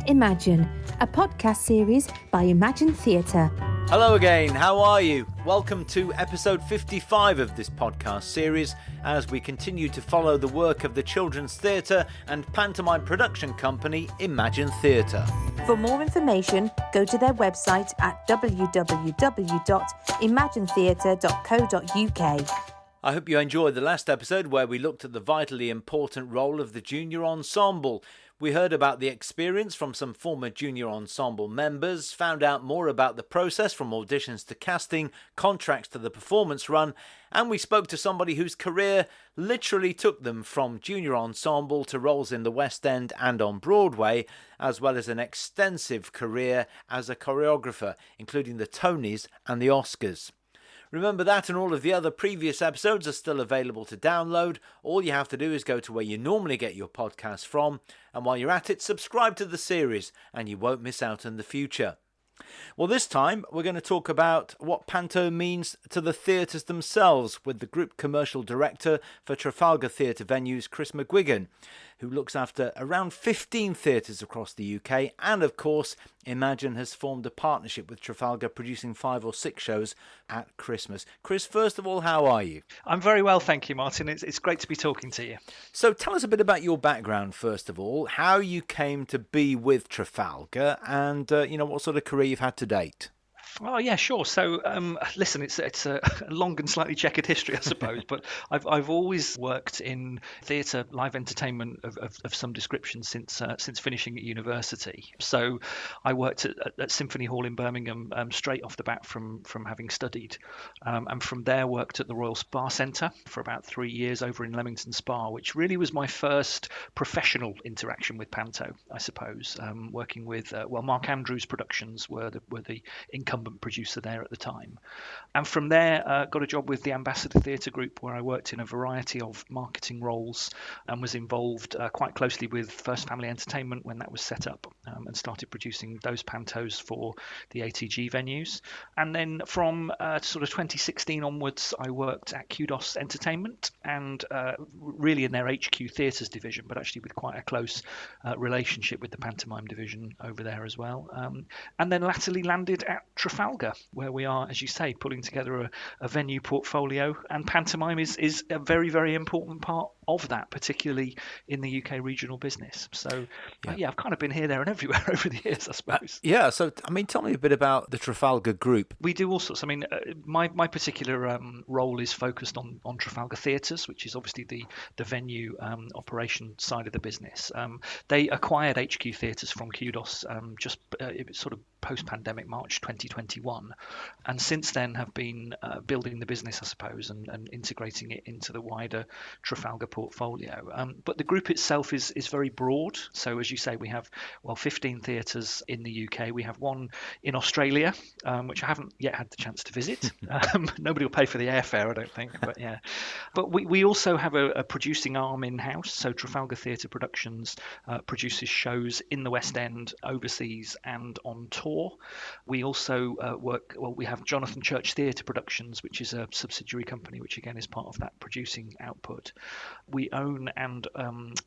Imagine, a podcast series by Imagine Theatre. Hello again, how are you? Welcome to episode 55 of this podcast series as we continue to follow the work of the children's theatre and pantomime production company Imagine Theatre. For more information, go to their website at www.imaginetheatre.co.uk. I hope you enjoyed the last episode where we looked at the vitally important role of the junior ensemble. We heard about the experience from some former junior ensemble members, found out more about the process from auditions to casting, contracts to the performance run, and we spoke to somebody whose career literally took them from junior ensemble to roles in the West End and on Broadway, as well as an extensive career as a choreographer, including the Tonys and the Oscars. Remember that and all of the other previous episodes are still available to download. All you have to do is go to where you normally get your podcasts from, and while you're at it, subscribe to the series and you won't miss out in the future. Well, this time we're going to talk about what panto means to the theatres themselves with the group commercial director for Trafalgar Theatre Venues, Chris McGuigan, who looks after around 15 theatres across the UK, and of course Imagine has formed a partnership with Trafalgar, producing 5 or 6 shows at Christmas. Chris, first of all, how are you? I'm very well, thank you, Martin. It's great to be talking to you. So tell us a bit about your background, first of all, how you came to be with Trafalgar and, what sort of career you've had to date. Oh yeah, sure. So listen, it's a long and slightly checkered history, I suppose. But I've always worked in theatre, live entertainment of some description since finishing at university. So I worked at Symphony Hall in Birmingham straight off the bat from having studied, and from there worked at the Royal Spa Centre for about 3 years over in Leamington Spa, which really was my first professional interaction with panto, I suppose. Working with Mark Andrews Productions were the incumbent producer there at the time, and from there got a job with the Ambassador Theatre Group, where I worked in a variety of marketing roles and was involved quite closely with First Family Entertainment when that was set up, and started producing those pantos for the ATG venues. And then from sort of 2016 onwards, I worked at Kudos Entertainment, and really in their HQ Theatres division, but actually with quite a close relationship with the pantomime division over there as well, and then latterly landed at Trafalgar, where we are, as you say, pulling together a venue portfolio, and pantomime is a very, very important part of that, particularly in the UK regional business. So I've kind of been here, there and everywhere over the years, I suppose. So tell me a bit about the Trafalgar Group. We do all sorts. My particular role is focused on Trafalgar Theatres, which is obviously the venue operation side of the business. They acquired HQ Theatres from Kudos just sort of post-pandemic March 2021, and since then have been building the business, I suppose, and integrating it into the wider Trafalgar portfolio. But the group itself is very broad. So as you say, we have 15 theatres in the UK. We have one in Australia, which I haven't yet had the chance to visit. Nobody will pay for the airfare, I don't think, but yeah. But we also have a producing arm in-house. So Trafalgar Theatre Productions produces shows in the West End, overseas and on tour. We also we have Jonathan Church Theatre Productions, which is a subsidiary company, which again is part of that producing output. We own and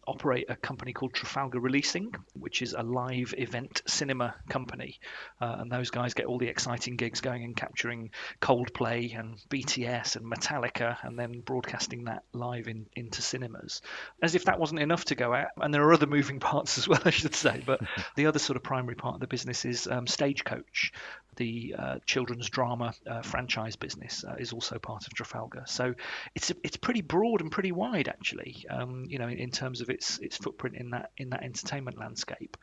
operate a company called Trafalgar Releasing, which is a live event cinema company. And those guys get all the exciting gigs going and capturing Coldplay and BTS and Metallica, and then broadcasting that live into cinemas. As if that wasn't enough to go at, and there are other moving parts as well, I should say, but the other sort of primary part of the business is Stagecoach. The children's drama franchise business is also part of Trafalgar. So it's pretty broad and pretty wide, actually, in terms of its footprint in that entertainment landscape.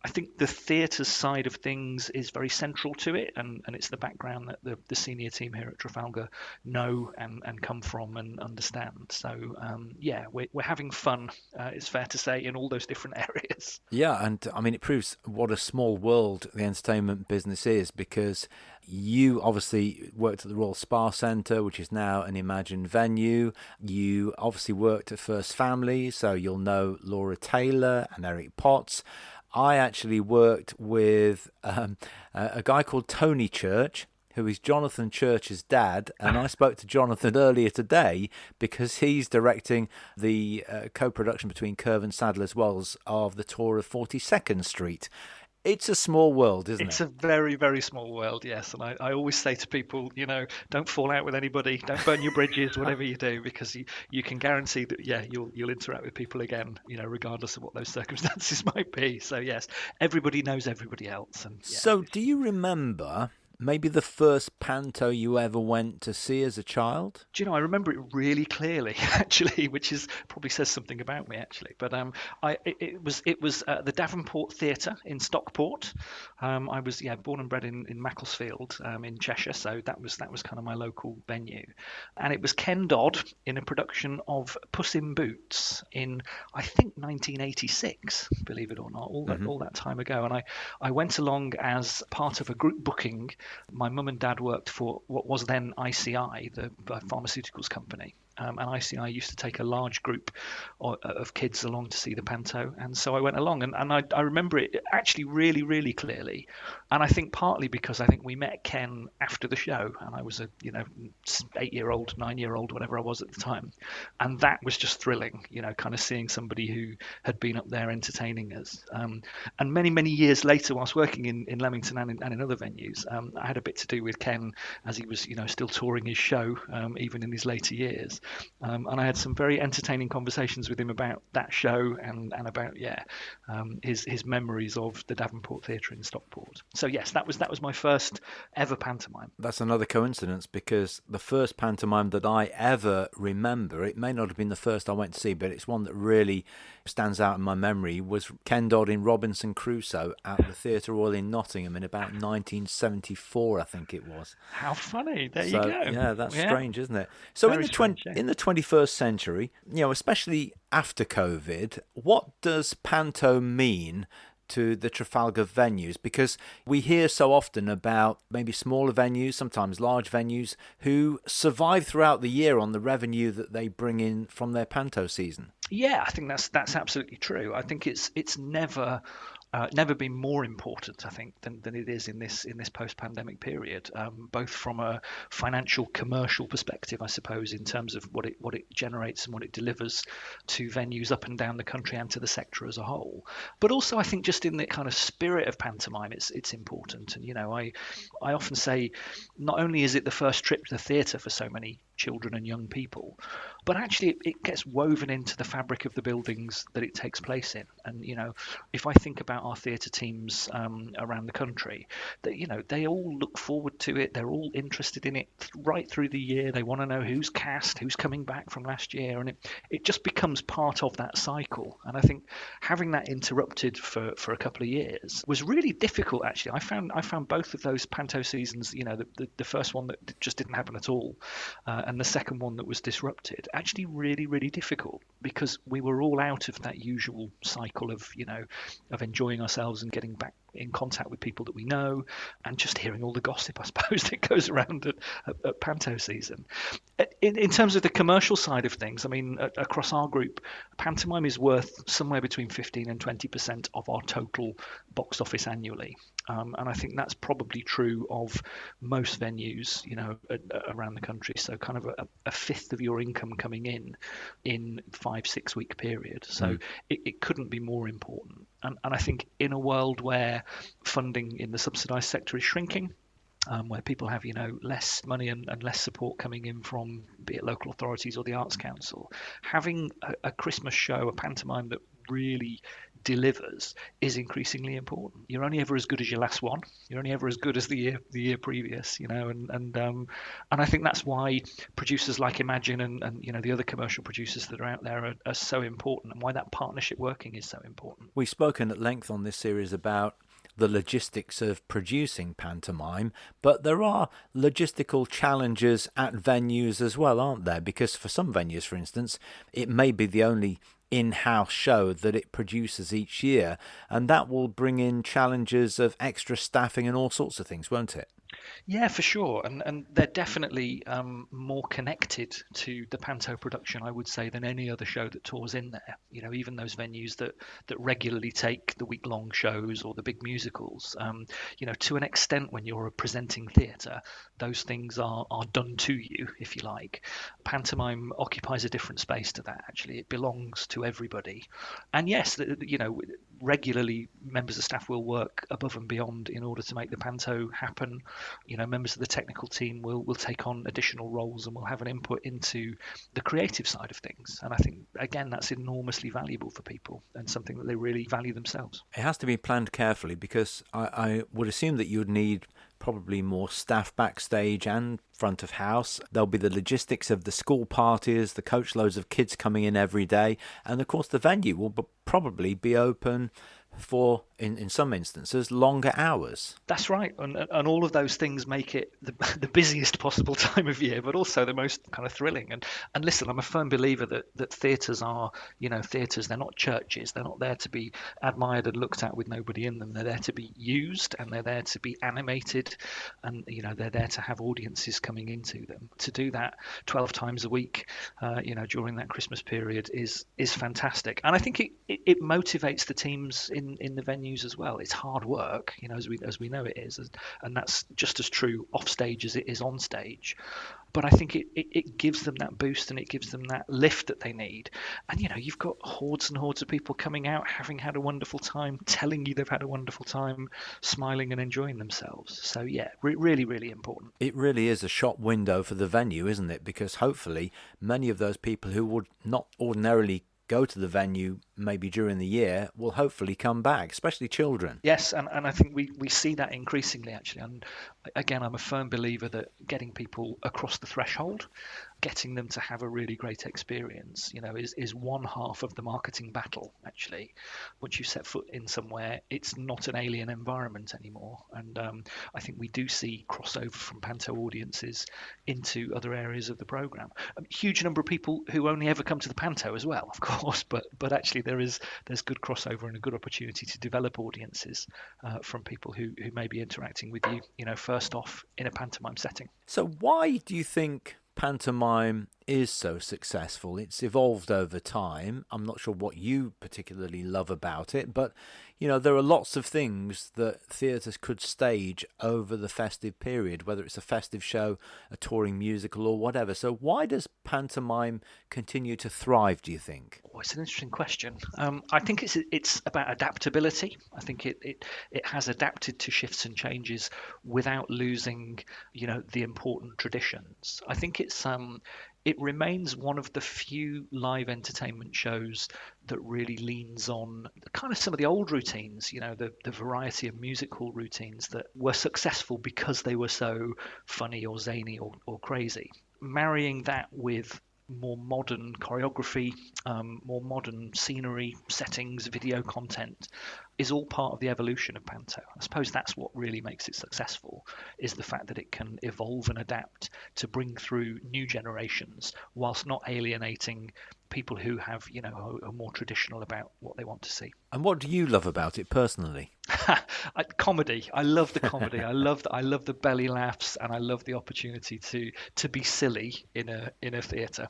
I think the theatre side of things is very central to it, and it's the background that the senior team here at Trafalgar know and come from and understand. So we're having fun, it's fair to say, in all those different areas. Yeah, and it proves what a small world the entertainment business is, because you obviously worked at the Royal Spa Centre, which is now an Imagine venue. You obviously worked at First Family, so you'll know Laura Taylor and Eric Potts. I actually worked with a guy called Tony Church who is Jonathan Church's dad, and I spoke to Jonathan earlier today because he's directing the co-production between Curve and Sadler's Wells of the tour of 42nd Street. It's a small world, isn't it? It's a very, very small world, yes. And I always say to people, don't fall out with anybody, don't burn your bridges, whatever you do, because you can guarantee that, you'll interact with people again, regardless of what those circumstances might be. So, yes, everybody knows everybody else. And So do you remember maybe the first panto you ever went to see as a child? Do you know, I remember it really clearly, actually, which is probably says something about me, actually. But it was the Davenport Theatre in Stockport. I was born and bred in Macclesfield in Cheshire, so that was kind of my local venue. And it was Ken Dodd in a production of Puss in Boots in, I think, 1986, believe it or not, all that time ago. And I went along as part of a group booking. My mum and dad worked for what was then ICI, the pharmaceuticals company. And ICI used to take a large group of kids along to see the panto. And so I went along, and I remember it actually really, really clearly. And I think partly because I think we met Ken after the show, and I was a 8-year-old, 9-year-old, whatever I was at the time. And that was just thrilling, kind of seeing somebody who had been up there entertaining us. And many, many years later, whilst working in Leamington and in other venues, I had a bit to do with Ken as he was, still touring his show, even in his later years. And I had some very entertaining conversations with him about that show and about his memories of the Davenport Theatre in Stockport. So yes, that was my first ever pantomime. That's another coincidence, because the first pantomime that I ever remember, it may not have been the first I went to see, but it's one that really stands out in my memory, was Ken Dodd in Robinson Crusoe at the Theatre Royal in Nottingham in about 1974, I think it was. How funny. There you go. Yeah, that's strange, isn't it? So Very strange, in the 21st century, especially after COVID, what does panto mean to the Trafalgar venues? Because we hear so often about maybe smaller venues, sometimes large venues, who survive throughout the year on the revenue that they bring in from their panto season. Yeah, I think that's absolutely true. I think it's never been more important, I think, than it is in this post-pandemic period, both from a financial, commercial perspective, I suppose, in terms of what it generates and what it delivers to venues up and down the country and to the sector as a whole. But also, I think, just in the kind of spirit of pantomime, it's important. And I often say, not only is it the first trip to the theatre for so many children and young people, but actually it gets woven into the fabric of the buildings that it takes place in. And if I think about our theatre teams around the country, that they all look forward to it, they're all interested in it right through the year. They want to know who's cast, who's coming back from last year, and it just becomes part of that cycle. And I think having that interrupted for a couple of years was really difficult, actually. I found both of those panto seasons, the first one that just didn't happen at all, and the second one that was disrupted, actually really, really difficult, because we were all out of that usual cycle of enjoying ourselves and getting back in contact with people that we know, and just hearing all the gossip, I suppose, that goes around at panto season. In terms of the commercial side of things, I mean, across our group, pantomime is worth somewhere between 15 and 20% of our total box office annually. And I think that's probably true of most venues, around the country. So kind of a fifth of your income coming in 5-6 week period. So it couldn't be more important. And I think in a world where funding in the subsidised sector is shrinking, where people have, less money and less support coming in from, be it local authorities or the Arts Council, having a Christmas show, a pantomime that really delivers is increasingly important. You're only ever as good as your last one. You're only ever as good as the year previous, and I think that's why producers like Imagine and the other commercial producers that are out there are so important, and why that partnership working is so important. We've spoken at length on this series about the logistics of producing pantomime, but there are logistical challenges at venues as well, aren't there? Because for some venues, for instance, it may be the only in-house show that it produces each year, and that will bring in challenges of extra staffing and all sorts of things, won't it? Yeah, for sure, and they're definitely more connected to the panto production, I would say, than any other show that tours in there. You know, even those venues that regularly take the week-long shows or the big musicals. You know, to an extent, when you're a presenting theatre, those things are done to you, if you like. Pantomime occupies a different space to that. Actually, it belongs to everybody, and yes, you know, regularly members of staff will work above and beyond in order to make the panto happen. You know, members of the technical team will take on additional roles and will have an input into the creative side of things. And I think, again, that's enormously valuable for people and something that they really value themselves. It has to be planned carefully, because I would assume that you would need probably more staff backstage and front of house. There'll be the logistics of the school parties, the coach loads of kids coming in every day, and of course the venue will probably be open for, in some instances, longer hours. That's right, and all of those things make it the busiest possible time of year, but also the most kind of thrilling. And listen, I'm a firm believer that theatres are, you know, theatres. They're not churches. They're not there to be admired and looked at with nobody in them. They're there to be used, and they're there to be animated, and you know, they're there to have audiences coming into them. To do that 12 times a week, you know, during that Christmas period is fantastic, and I think it motivates the teams in the venues as well. It's hard work, you know, as we know it is, and that's just as true off stage as it is on stage. But I think it gives them that boost, and it gives them that lift that they need. And you know, you've got hordes and hordes of people coming out, having had a wonderful time, telling you they've had a wonderful time, smiling and enjoying themselves. So yeah, really, really important. It really is a shop window for the venue, isn't it? Because hopefully many of those people who would not ordinarily go to the venue maybe during the year will hopefully come back, especially children. Yes, and I think we see that increasingly, actually. And again, I'm a firm believer that getting people across the threshold, getting them to have a really great experience, you know, is one half of the marketing battle, actually. Once you set foot in somewhere, it's not an alien environment anymore. And I think we do see crossover from panto audiences into other areas of the programme. A huge number of people who only ever come to the panto as well, of course, but actually there's good crossover and a good opportunity to develop audiences from people who may be interacting with you, you know, first off in a pantomime setting. So why do you think pantomime is so successful? It's evolved over time. I'm not sure what you particularly love about it, but you know, there are lots of things that theatres could stage over the festive period, whether it's a festive show, a touring musical, or whatever. So why does pantomime continue to thrive, do you think? Oh, it's an interesting question. I think it's about adaptability. I think it has adapted to shifts and changes without losing, you know, the important traditions. I think it remains one of the few live entertainment shows that really leans on kind of some of the old routines, you know, the variety of music hall routines that were successful because they were so funny or zany or crazy. Marrying that with more modern choreography, more modern scenery, settings, video content is all part of the evolution of panto. I suppose that's what really makes it successful, is the fact that it can evolve and adapt to bring through new generations whilst not alienating people who have, you know, are more traditional about what they want to see. And what do you love about it personally? Comedy. I love the comedy. I love the belly laughs, and I love the opportunity to be silly in a theatre.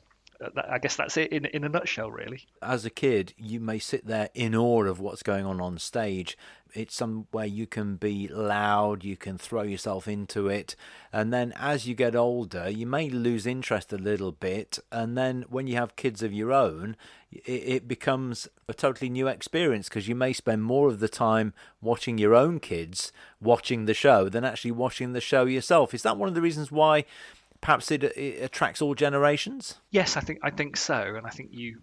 I guess that's it in a nutshell, really. As a kid, you may sit there in awe of what's going on stage. It's somewhere you can be loud, you can throw yourself into it, and then as you get older, you may lose interest a little bit, and then when you have kids of your own, it becomes a totally new experience, because you may spend more of the time watching your own kids watching the show than actually watching the show yourself. Is that one of the reasons why perhaps it attracts all generations? Yes, I think so, and I think you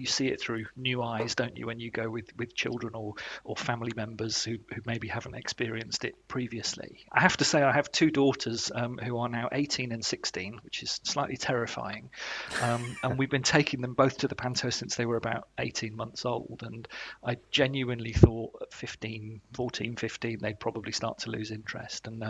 see it through new eyes, don't you, when you go with children or family members who maybe haven't experienced it previously. I have to say I have two daughters who are now 18 and 16, which is slightly terrifying, and we've been taking them both to the panto since they were about 18 months old, and I genuinely thought at 15 they'd probably start to lose interest, and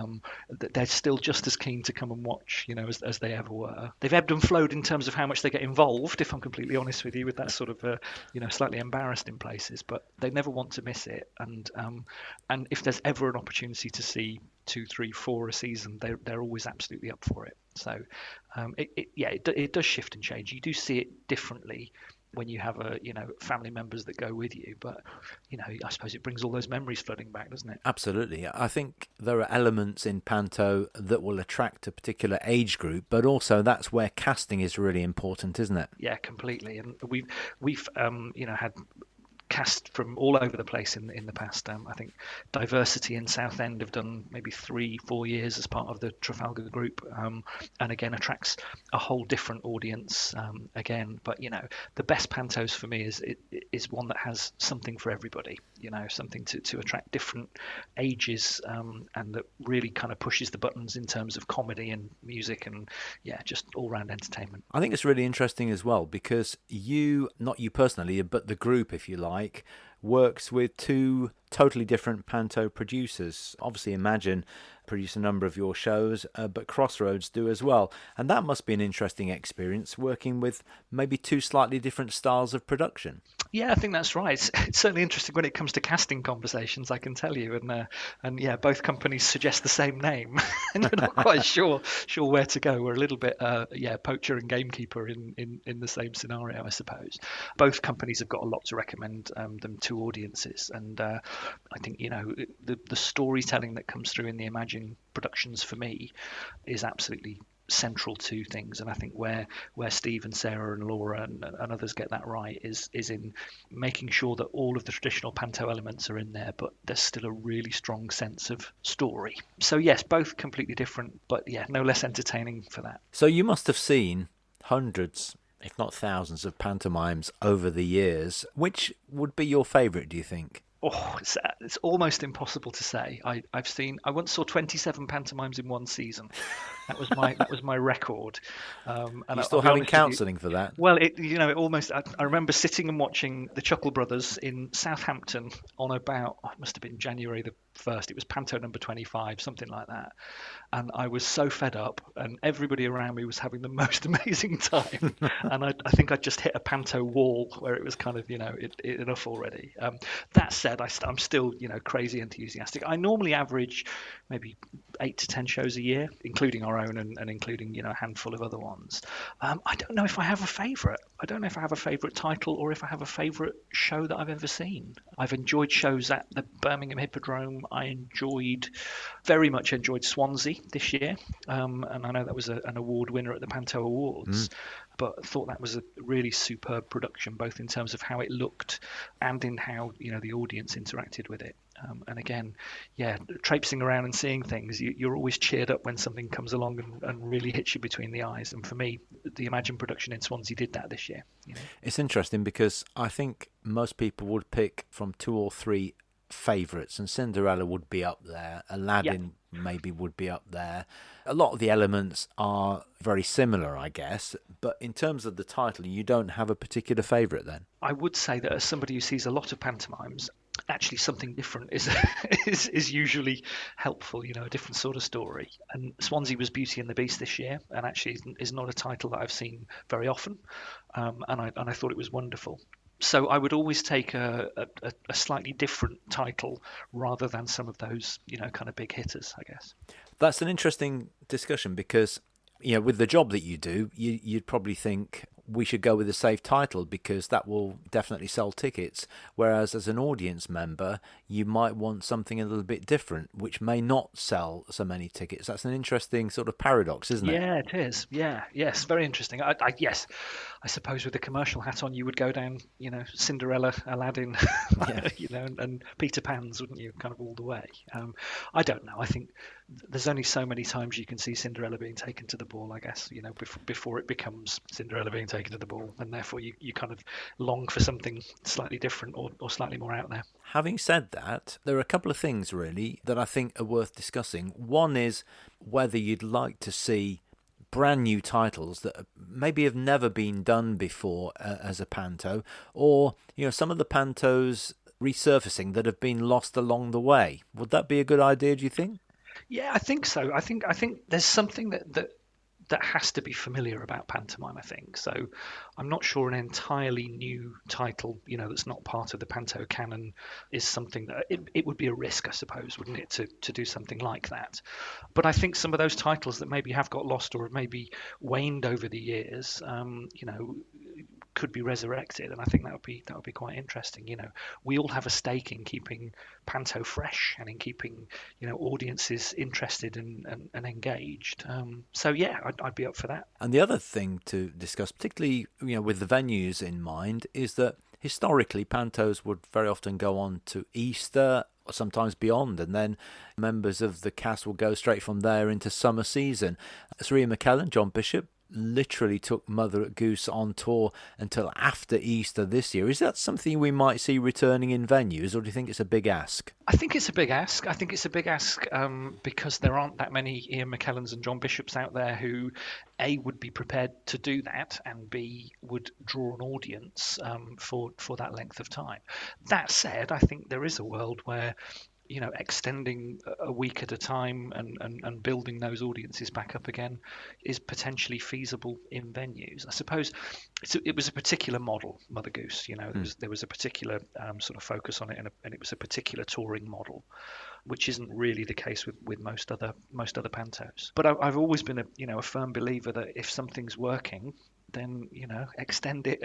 they're still just as keen to come and watch, as they ever were. They've ebbed and flowed in terms of how much they get involved, if I'm completely honest with you, with that sort of slightly embarrassed in places, but they never want to miss it. And if there's ever an opportunity to see 2, 3, 4 a season, they're always absolutely up for it. So it does shift and change. You do see it differently when you have family members that go with you, but I suppose it brings all those memories flooding back, doesn't it? Absolutely. I think there are elements in panto that will attract a particular age group, but also that's where casting is really important, isn't it? Yeah, completely. And we've had cast from all over the place in the past. I think Diversity in Southend have done maybe 3-4 years as part of the Trafalgar group, and again attracts a whole different audience again. But the best pantos for me is one that has something for everybody. Something to attract different ages, and that really kind of pushes the buttons in terms of comedy and music and just all round entertainment. I think it's really interesting as well because not you personally, but the group, if you like, works with 2 totally different panto producers. Obviously Imagine produce a number of your shows, but Crossroads do as well, and that must be an interesting experience working with maybe 2 slightly different styles of production. Yeah, I think that's right. It's certainly interesting when it comes to casting conversations, I can tell you. And both companies suggest the same name, and you're not quite sure where to go. We're a little bit, poacher and gamekeeper in the same scenario, I suppose. Both companies have got a lot to recommend them to audiences, and I think the storytelling that comes through in the Imagine productions for me is absolutely central to things. And I think where Steve and Sarah and Laura and others get that right is in making sure that all of the traditional panto elements are in there, but there's still a really strong sense of story. So yes, both completely different, but no less entertaining for that. So you must have seen hundreds, if not thousands, of pantomimes over the years. Which would be your favourite, do you think? Oh, it's almost impossible to say. I once saw 27 pantomimes in one season. That was my record. And you're still having counselling for that? Well, it almost. I remember sitting and watching the Chuckle Brothers in Southampton on about, it must have been January the 1st. It was panto number 25, something like that. And I was so fed up, and everybody around me was having the most amazing time. And I think I just hit a panto wall where it was kind of enough already. That said, I'm still crazy enthusiastic. I normally average maybe 8 to 10 shows a year, including our own and including a handful of other ones. I don't know if I have a favourite. I don't know if I have a favourite title or if I have a favourite show that I've ever seen. I've enjoyed shows at the Birmingham Hippodrome. I very much enjoyed Swansea this year, and I know that was an award winner at the Panto Awards. But I thought that was a really superb production, both in terms of how it looked and in how the audience interacted with it. And again, traipsing around and seeing things, you're always cheered up when something comes along and really hits you between the eyes. And for me, the Imagine production in Swansea did that this year. It's interesting because I think most people would pick from 2 or 3 favourites, and Cinderella would be up there. Aladdin maybe would be up there. A lot of the elements are very similar, I guess, but in terms of the title, you don't have a particular favourite then? I would say that as somebody who sees a lot of pantomimes, actually something different is usually helpful, a different sort of story. And Swansea was Beauty and the Beast this year, and actually is not a title that I've seen very often, and I thought it was wonderful. So I would always take a slightly different title rather than some of those, kind of big hitters, I guess. That's an interesting discussion because, with the job that you do, you'd probably think we should go with a safe title because that will definitely sell tickets. Whereas as an audience member, you might want something a little bit different, which may not sell so many tickets. That's an interesting sort of paradox, isn't it? Yeah, it is. Yeah, yes, very interesting. I suppose with the commercial hat on, you would go down, Cinderella, Aladdin, and Peter Pan's, wouldn't you? Kind of all the way. I don't know. I think there's only so many times you can see Cinderella being taken to the ball, I guess, before it becomes Cinderella being taken to the ball, and therefore you kind of long for something slightly different or slightly more out there. Having said that, there are a couple of things really that I think are worth discussing. One is whether you'd like to see brand new titles that maybe have never been done before as a panto, or some of the pantos resurfacing that have been lost along the way. Would that be a good idea, do you think? Yeah, I think so. I think there's something that that has to be familiar about pantomime, I think. So I'm not sure an entirely new title, that's not part of the panto canon is something that it would be a risk, I suppose, wouldn't it, to do something like that. But I think some of those titles that maybe have got lost or have maybe waned over the years, could be resurrected, and I think that would be quite interesting. We all have a stake in keeping panto fresh and in keeping audiences interested and engaged. So yeah, I'd be up for that. And the other thing to discuss, particularly with the venues in mind, is that historically pantos would very often go on to Easter or sometimes beyond, and then members of the cast will go straight from there into summer season. Sir Ian McKellen, John Bishop, literally took Mother Goose on tour until after Easter this year. Is that something we might see returning in venues, or do you think it's a big ask? I think it's a big ask. Because there aren't that many Ian McKellens and John Bishops out there who, A, would be prepared to do that, and B, would draw an audience for that length of time. That said, I think there is a world where extending a week at a time and building those audiences back up again is potentially feasible in venues. I suppose it was a particular model, Mother Goose. There was a particular sort of focus on it, and it was a particular touring model, which isn't really the case with most other pantos. But I've always been a firm believer that if something's working, then extend it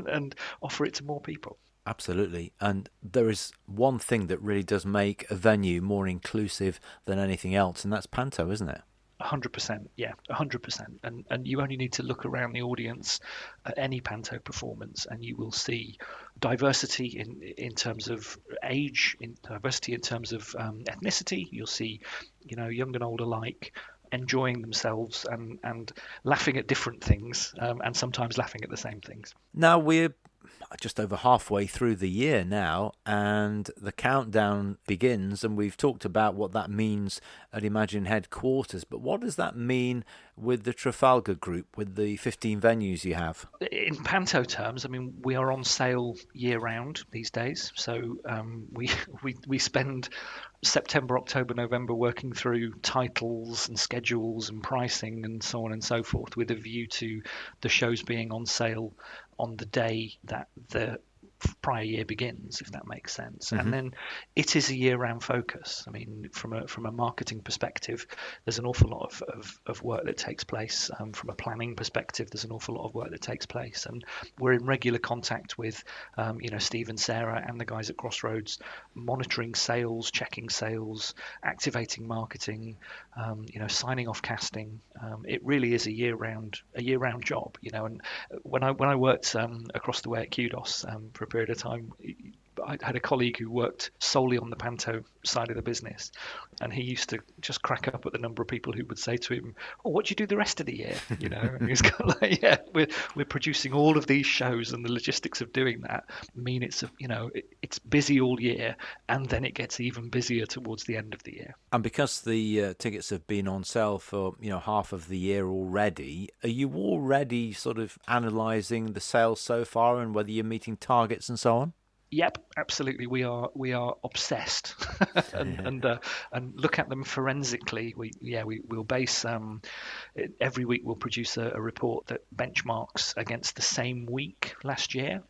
and offer it to more people. Absolutely. And there is one thing that really does make a venue more inclusive than anything else, and that's panto, isn't it? 100%, yeah, 100%. And you only need to look around the audience at any panto performance, and you will see diversity in terms of age, diversity in terms of ethnicity. You'll see, young and old alike, enjoying themselves and laughing at different things, and sometimes laughing at the same things. Now we're just over halfway through the year now, and the countdown begins, and we've talked about what that means at Imagine headquarters, but what does that mean with the Trafalgar Group, with the 15 venues you have? In panto terms, we are on sale year round these days, so we spend September, October, November working through titles and schedules and pricing and so on and so forth, with a view to the shows being on sale on the day that the prior year begins, if that makes sense. Mm-hmm. And then it is a year-round focus. From a marketing perspective, there's an awful lot of work that takes place. From a planning perspective, there's an awful lot of work that takes place, and we're in regular contact with Steve and Sarah and the guys at Crossroads, monitoring sales, checking sales, activating marketing, signing off casting. It really is a year-round job. And when I worked across the way at Kudos for a period of time, I had a colleague who worked solely on the panto side of the business, and he used to just crack up at the number of people who would say to him, "Oh, what do you do the rest of the year?" And he's kind of like, "Yeah, we're producing all of these shows, and the logistics of doing that mean it's busy all year, and then it gets even busier towards the end of the year." And because the tickets have been on sale for half of the year already, are you already sort of analysing the sales so far and whether you're meeting targets and so on? Yep, absolutely. We are obsessed and look at them forensically. We'll base every week we'll produce a report that benchmarks against the same week last year,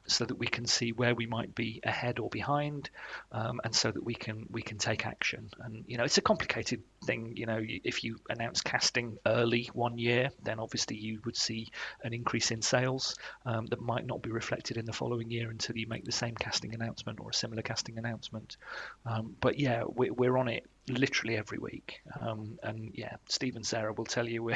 so that we can see where we might be ahead or behind, and so that we can take action. And it's a complicated thing. If you announce casting early one year, then obviously you would see an increase in sales that might not be reflected in the following year until you make the same casting announcement or a similar casting announcement. But yeah, we're on it literally every week, and yeah, Steve and Sarah will tell you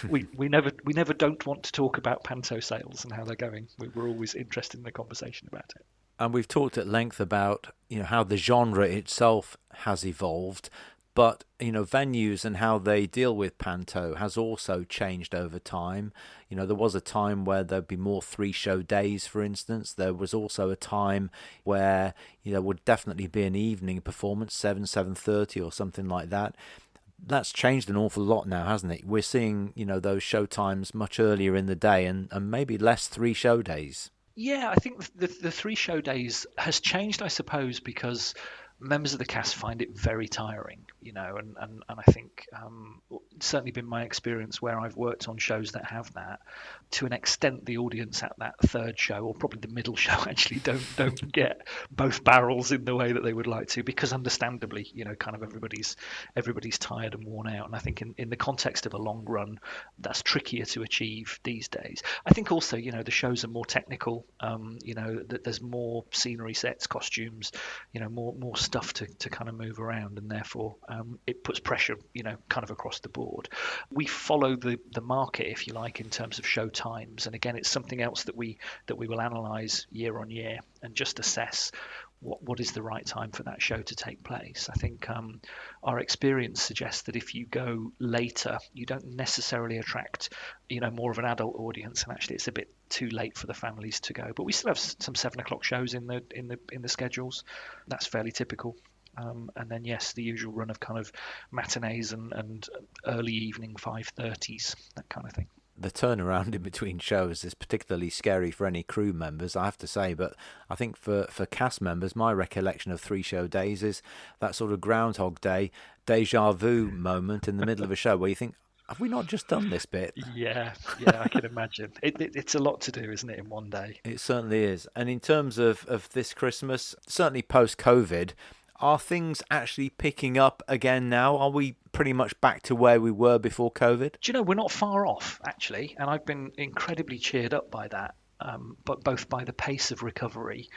we never don't want to talk about panto sales and how they're going. We're always interested in the conversation about it. And we've talked at length about how the genre itself has evolved, but venues and how they deal with panto has also changed over time. There was a time where there'd be more 3-show days, for instance. There was also a time where there would definitely be an evening performance, 7:30 or something like that. That's changed an awful lot now, hasn't it? We're seeing those show times much earlier in the day and maybe less 3-show days. Yeah, I think the 3-show days has changed, I suppose, because members of the cast find it very tiring, and I think it's certainly been my experience where I've worked on shows that have that. To an extent, the audience at that third show, or probably the middle show, actually don't get both barrels in the way that they would like to, because understandably, kind of everybody's tired and worn out. And I think in the context of a long run, that's trickier to achieve these days. I think also, the shows are more technical. That there's more scenery, sets, costumes, more stuff to kind of move around, and therefore it puts pressure, kind of across the board. We follow the market, if you like, in terms of show times, and again, it's something else that we will analyse year on year and just assess what is the right time for that show to take place. I think our experience suggests that if you go later, you don't necessarily attract, more of an adult audience, and actually it's a bit too late for the families to go. But we still have some 7:00 shows in the schedules. That's fairly typical. And then yes, the usual run of kind of matinees and early evening 5:30s, that kind of thing. The turnaround in between shows is particularly scary for any crew members, I have to say, but I think for cast members, my recollection of 3-show days is that sort of Groundhog Day, deja vu moment in the middle of a show where you think, have we not just done this bit? Yeah, I can imagine. It's a lot to do, isn't it, in one day? It certainly is. And in terms of this Christmas, certainly post-COVID, are things actually picking up again now? Are we pretty much back to where we were before COVID? Do you know, we're not far off, actually, and I've been incredibly cheered up by that, but both by the pace of recovery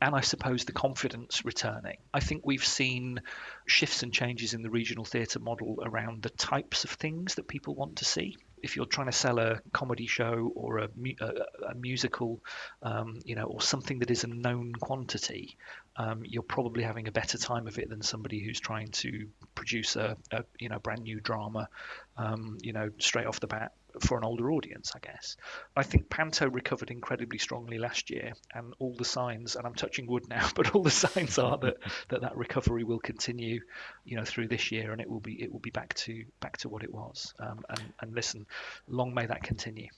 and I suppose the confidence returning. I think we've seen shifts and changes in the regional theatre model around the types of things that people want to see. If you're trying to sell a comedy show or a musical, or something that is a known quantity, you're probably having a better time of it than somebody who's trying to produce a brand new drama, straight off the bat for an older audience, I guess. I think panto recovered incredibly strongly last year, and all the signs, and I'm touching wood now, but all the signs are that recovery will continue, through this year, and it will be back to what it was. And listen, long may that continue.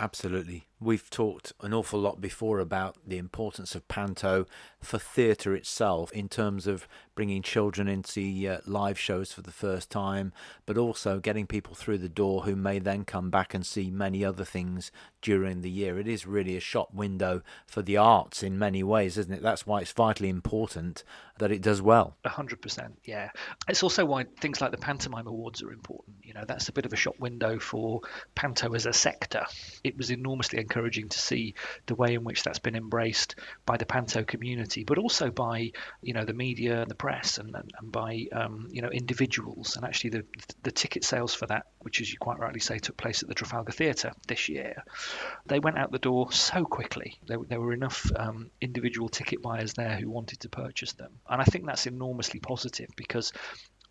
Absolutely. We've talked an awful lot before about the importance of panto for theatre itself in terms of bringing children in to see live shows for the first time, but also getting people through the door who may then come back and see many other things during the year. It is really a shop window for the arts in many ways, isn't it? That's why it's vitally important that it does well. 100%, yeah. It's also why things like the Pantomime Awards are important. That's a bit of a shop window for panto as a sector. It was enormously encouraging to see the way in which that's been embraced by the panto community, but also by the media and the press and by individuals. And actually the ticket sales for that, which as you quite rightly say took place at the Trafalgar Theatre this year, they went out the door so quickly. There were enough individual ticket buyers there who wanted to purchase them, and I think that's enormously positive because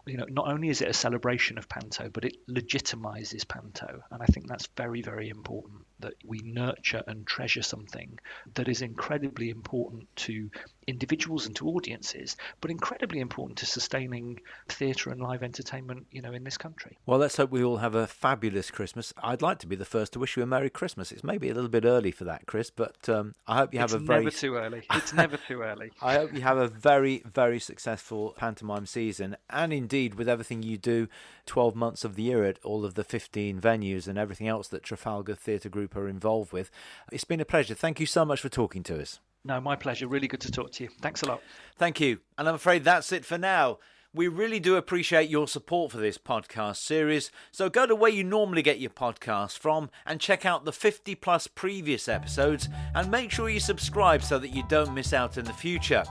not only is it a celebration of panto, but it legitimizes panto. And I think that's very, very important, that we nurture and treasure something that is incredibly important to individuals and to audiences, but incredibly important to sustaining theatre and live entertainment, in this country. Well, let's hope we all have a fabulous Christmas. I'd like to be the first to wish you a Merry Christmas. It's maybe a little bit early for that, Chris, but I hope you have It's never too early. It's never too early. I hope you have a very, very successful pantomime season, and indeed with everything you do 12 months of the year at all of the 15 venues and everything else that Trafalgar Theatre Group are involved with. It's been a pleasure. Thank you so much for talking to us. No, my pleasure. Really good to talk to you. Thanks a lot. Thank you. And I'm afraid that's it for now. We really do appreciate your support for this podcast series, so go to where you normally get your podcasts from and check out the 50 plus previous episodes, and make sure you subscribe so that you don't miss out in the future.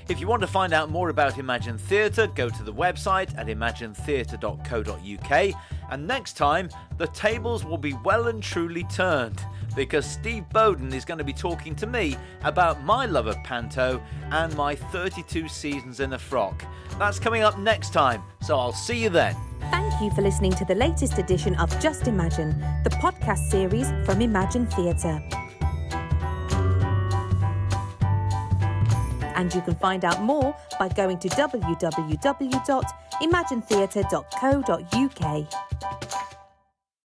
If you want to find out more about Imagine Theatre, go to the website at imaginetheatre.co.uk, and next time the tables will be well and truly turned, because Steve Bowden is going to be talking to me about my love of panto and my 32 seasons in a frock. That's coming up next time, so I'll see you then. Thank you for listening to the latest edition of Just Imagine, the podcast series from Imagine Theatre. And you can find out more by going to www.imaginetheatre.co.uk.